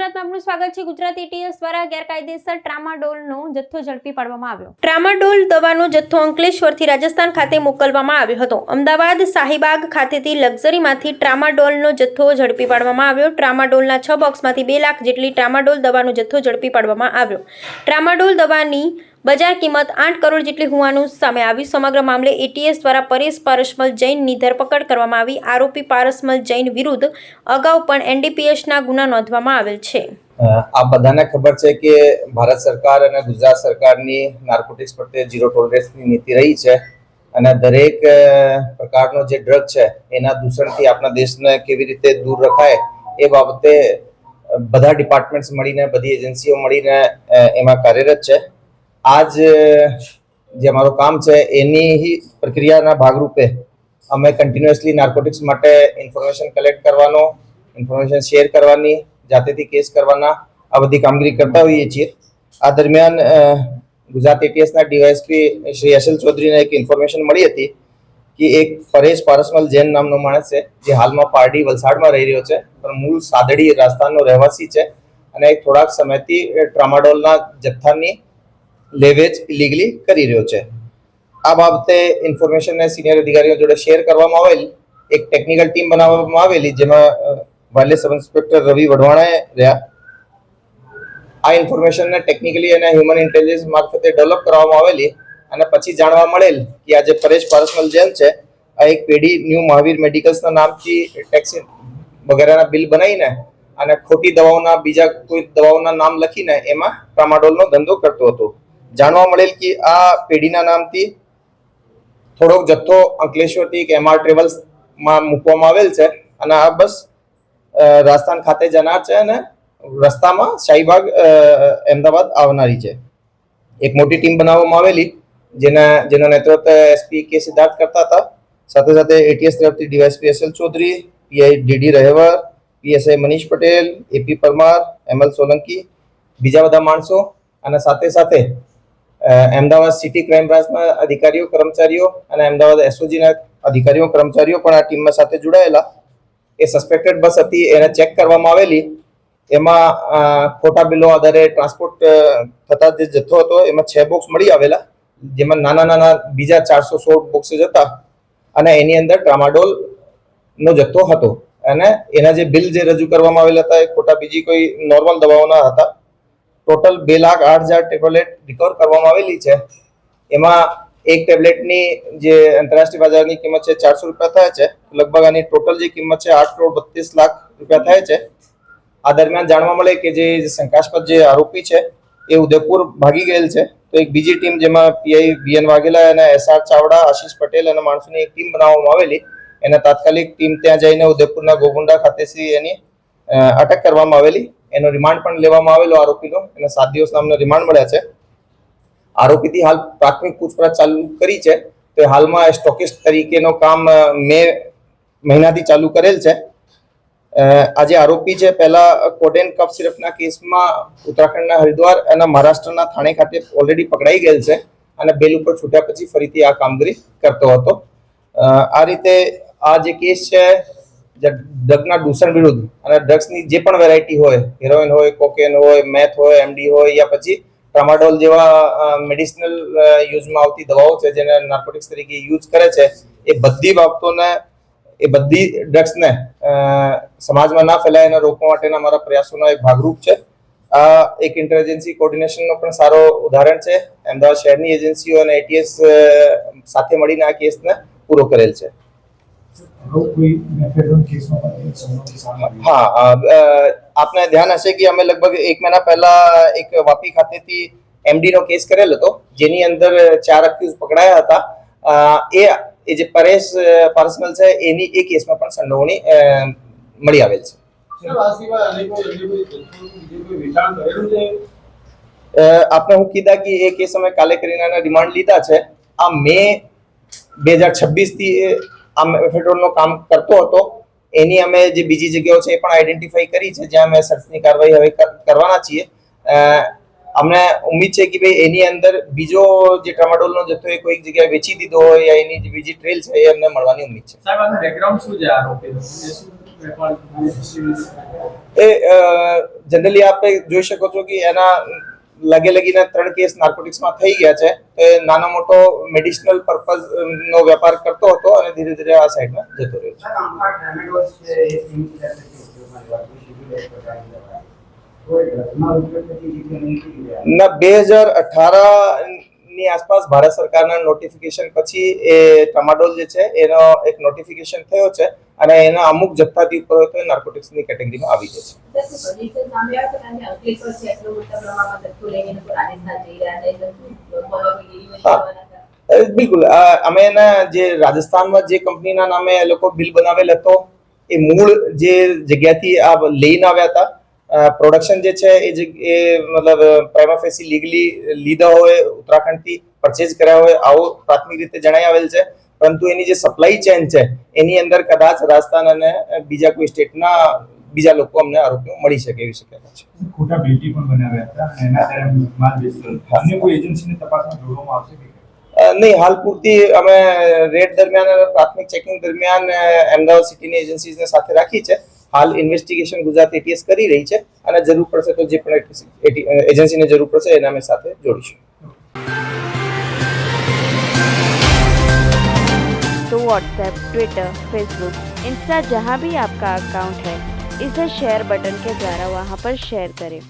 ગુજરાતમાં આપનું સ્વાગત છે। ગુજરાત એટીએસ દ્વારા ગેરકાયદેસર ટ્રામાડોલનો જથ્થો ઝડપી પાડવામાં આવ્યો। ટ્રામાડોલ દવાનો જથ્થો અંકલેશ્વરથી રાજસ્થાન ખાતે મોકલવામાં આવ્યો હતો। અમદાવાદ શાહીબાગ ખાતેથી લક્ઝરીમાંથી ટ્રામાડોલનો જથ્થો ઝડપી પાડવામાં આવ્યો। ટ્રામાડોલના 6 બોક્સમાંથી 2 લાખ જેટલી ટ્રામાડોલ દવાનો જથ્થો ઝડપી પાડવામાં આવ્યો। ટ્રામાડોલ દવાની બજાર કિંમત 8 કરોડ જેટલી હોવાનું સામે આવ્યું। સમગ્ર મામલે એટીએસ દ્વારા પરેશ પારસમલ જૈનની ધરપકડ કરવામાં આવી। આરોપી પારસમલ જૈન વિરુદ્ધ અગાઉ પણ એનડીપીએસના ગુના નોંધવામાં આવેલ છે। આપ બધાને ખબર છે કે ભારત સરકાર અને ગુજરાત સરકારની નાર્કોટિક્સ પ્રત્યે ઝીરો ટોલરન્સની નીતિ રહી છે અને દરેક પ્રકારનો જે ડ્રગ છે એના દૂષણથી આપણા દેશને કેવી રીતે દૂર રખાય એ બાબતે બધા ડિપાર્ટમેન્ટ્સ મળીને બધી એજન્સીઓ મળીને એમાં કાર્યરત છે। आज જે અમારું કામ છે એની ही પ્રક્રિયાના ભાગરૂપે અમે કન્ટિન્યુઅસલી નાર્કોટિક્સ માટે ઇન્ફોર્મેશન કલેક્ટ કરવાનો, ઇન્ફોર્મેશન શેર કરવાની, જાતેથી કેસ કરવાના આ બધી કામગીરી કરતા હોઈએ છીએ। આ દરમિયાન ગુજરાત એટીએસના ડીવાયએસપી શ્રી એસએલ ચૌધરીને એક ઇન્ફોર્મેશન મળી હતી કે એક પરેશ પારસમલ જૈન નામનો માણસ છે જે હાલમાં પારડી વલસાડમાં રહી રહ્યો છે પણ મૂળ સાદડી રાજસ્થાનનો રહેવાસી છે અને થોડાક સમયથી ટ્રામાડોલના જથ્થાની લેવેજ ઇલીગલી કરી રહ્યો છે। આ બાબતે ઇન્ફોર્મેશનને સિનિયર અધિકારીઓ જોડે શેર કરવામાં આવેલ એક ટેકનિકલ ટીમ બનાવવામાં આવેલી જેમાં વાયરલેસ સબ ઇન્સ્પેક્ટર રવિ વઢવાણાએ રહ્યા। આ ઇન્ફોર્મેશનને ટેકનિકલી અને હ્યુમન ઇન્ટેલિજન્સ મારફતે ડેવલપ કરવામાં આવેલી અને પછી જાણવા મળેલ કે આ જે પરેશ પારસમલ જૈન છે આ એક પેઢી ન્યૂ મહાવીર મેડિકલ્સના નામથી ટેક્સી વગેરેના બિલ બનાવીને અને ખોટી દવાઓના બીજા કોઈ દવાઓના નામ લખીને એમાં ટ્રામાડોલનો ધંધો કરતો હતો। જાણવા મળેલ કે આ પેઢીના નામથી થોડોક જથ્થો અંકલેશ્વરથી એક એમઆર ટ્રેવલ્સમાં મૂકવામાં આવેલ છે અને આ બસ રાજસ્થાન ખાતે જનાર છે અને રસ્તામાં શાહીબાગ અમદાવાદ આવનારી છે। એક મોટી ટીમ બનાવવામાં આવેલી જેનો નેતૃત્વ એસપી કે સિદ્ધાર્થ કરતા હતા। સાથે સાથે એટીએસ તરફથી DYSP SL Chaudhary, PI DD Rahevar, PSI Manish Patel, AP Parmar, ML Solanki, બીજા બધા માણસો અને સાથે સાથે અમદાવાદ સિટી ક્રાઇમ બ્રાન્ચના અધિકારીઓ કર્મચારીઓ અને અમદાવાદ એસઓજીના અધિકારીઓ કર્મચારીઓ પણ આ ટીમમાં સાથે જોડાયેલા। એ સસ્પેક્ટેડ બસ હતી એને ચેક કરવામાં આવેલી એમાં ખોટા બિલો આધારે ટ્રાન્સપોર્ટ થતા જે જથ્થો હતો એમાં 6 બોક્સ મળી આવેલા જેમાં નાના નાના બીજા 416 બોક્સીસ હતા અને એની અંદર ટ્રામાડોલનો જથ્થો હતો અને એના જે બિલ જે રજૂ કરવામાં આવેલા હતા એ ખોટા બીજી કોઈ નોર્મલ દવાઓના હતા। ટોટલ 2,08,000 ટેબ્લેટ રિકવર કરવામાં આવેલી છે। એમાં એક ટેબ્લેટની જે આંતરરાષ્ટ્રીય બજારની કિંમત છે 400 રૂપિયા થાય છે। લગભગ આની ટોટલ જે કિંમત છે 8 કરોડ 32 લાખ રૂપિયા થાય છે। આ દરમિયાન જાણવા મળે કે જે શંકાસ્પદ જે આરોપી છે એ ઉદયપુર ભાગી ગયેલ છે તો એક બીજી ટીમ જેમાં પીઆઈ વીએન વાઘેલા અને એસઆર ચાવડા, આશીષ પટેલ અને માણસોની એક ટીમ બનાવવામાં આવેલી એને તાત્કાલિક ટીમ ત્યાં જઈને ઉદયપુરના ગોગુંડા ખાતેથી એની અટક કરવામાં આવેલી। એનો રિમાન્ડ પણ લેવામાં આવેલો આરોપીનો એને 7 દિવસ નામનો રિમાન્ડ મળ્યા છે। આરોપીથી હાલ પ્રાથમિક પૂછપરછ ચાલુ કરી છે તો હાલમાં સ્ટોકિસ્ટ તરીકેનો કામ મે મહિનાથી ચાલુ કરેલ છે। આજે આરોપી છે પહેલા કોડેન કફ સિરપના કેસમાં ઉત્તરાખંડના હરિદ્વાર અને મહારાષ્ટ્રના થાણે ખાતે ઓલરેડી પકડાઈ ગયેલ છે અને બેલ ઉપર છૂટ્યા પછી ફરીથી આ કામગીરી કરતો હતો। આ રીતે આ જે કેસ છે ડ્રગના દૂષણ વિરુદ્ધ અને ડ્રગ્સની જે પણ વેરાયટી હોય, હેરોઇન હોય, કોકેન હોય, મેથ હોય, એમડી હોય યા પછી ટ્રામાડોલ જેવા મેડિસિનલ યુઝમાં આવતી દવાઓ છે જેને નાર્કોટિક્સ તરીકે યુઝ કરે છે એ બધી બાબતોને એ બધી ડ્રગ્સને સમાજમાં ના ફેલાય એને રોકવા માટેના અમારા પ્રયાસોનો એક ભાગરૂપ છે। આ એક ઇન્ટરેજન્સી કોર્ડિનેશનનો પણ સારો ઉદાહરણ છે। અમદાવાદ શહેરની એજન્સીઓ અને એટીએસ સાથે મળીને આ કેસને પૂરો કરેલ છે। હા, આપને ધ્યાન હશે કે અમે લગભગ 1 મહિના પહેલા એક વાપી ખાતેથી એમડી નો કેસ કરેલ હતો જેની અંદર 4 અક્યુઝ પકડાયા હતા। એ જે પરેશ પારસમલ છે એની એ કેસમાં પણ સંડોવણી મળી આવેલ છે। આપને હું કીધા કે એ કેસ અમે કાલે કરીને રિમાન્ડ લીધા છે। આ મે 2026 થી આ મેફેડ્રોનનો કામ કરતો હતો એની અમે જે બીજી જગ્યાઓ છે એ પણ આઈડેન્ટિફાઈ કરી છે જ્યાં અમે સર્ચની કાર્યવાહી હવે કરવાના છીએ। અમને ઉમ્મીદ છે કે ભાઈ એની અંદર બીજો જે ટ્રામાડોલનો જથ્થો એ કોઈક જગ્યાએ વેચી દીધો હોય યા એની જે બીજી ટ્રેલ છે એ અમને મળવાની ઉમ્મીદ છે। એ જનરલી આપણે જોઈ શકો છો કે એના લગીને 3 કેસ નાર્કોટિક્સમાં થઈ ગયા છે. એ નાનો મોટો મેડિસિનલ પર્પઝ નો વેપાર કરતો હતો અને ધીરે ધીરે આ સાઈડમાં જતો રહ્યો છે. ના 2018 ની આસપાસ ભારત સરકારના નોટિફિકેશન પછી એ ટ્રામાડોલ જે છે એનો એક નોટિફિકેશન થયો છે અને એના અમુક જથ્થાથી ઉપર હોય તો એ નાર્કોટિક્સની કેટેગરીમાં આવી જાય છે. બિલકુલ અમે એના જે રાજસ્થાનમાં જે કંપનીના નામે એ લોકો બિલ બનાવેલ હતો એ મૂળ જે જગ્યાથી આ લઈને આવ્યા હતા પ્રોડક્શન જે છે એ મતલબ પ્રાઇમા ફેસી લીગલી લીધા હોય ઉત્તરાખંડથી પરચેઝ કર્યા હોય આવો પ્રાથમિક રીતે જણાઈ આવેલ છે. પરંતુ એની જે સપ્લાય ચેન છે એની અંદર કદાચ રાજસ્થાન અને બીજા કોઈ સ્ટેટના બીજા લોકો અમને આરોપીઓ મળી શકે એવી શક્યતા છે. ખોટા બિલ્ટી પણ બનાવ્યા હતા અને એના કારણે માલ વેચતો અન્ય કોઈ એજન્સીની તપાસમાં જોડવામાં આવશે કે નહીં, હાલ પૂરતી અમે રેડ દરમિયાન અને પ્રાથમિક ચેકિંગ દરમિયાન અમદાવાદ સિટીની એજન્સીઝને સાથે રાખી છે. હાલ ઇન્વેસ્ટિગેશન ગુજરાત એટીએસ કરી રહી છે અને જરૂર પડશે તો જે પણ એજન્સીને જરૂર પડશે એના અમે સાથે જોડીશું. तो व्हाट्सएप, ट्विटर, फेसबुक, इंस्टा जहाँ भी आपका अकाउंट है इसे शेयर बटन के द्वारा वहाँ पर शेयर करें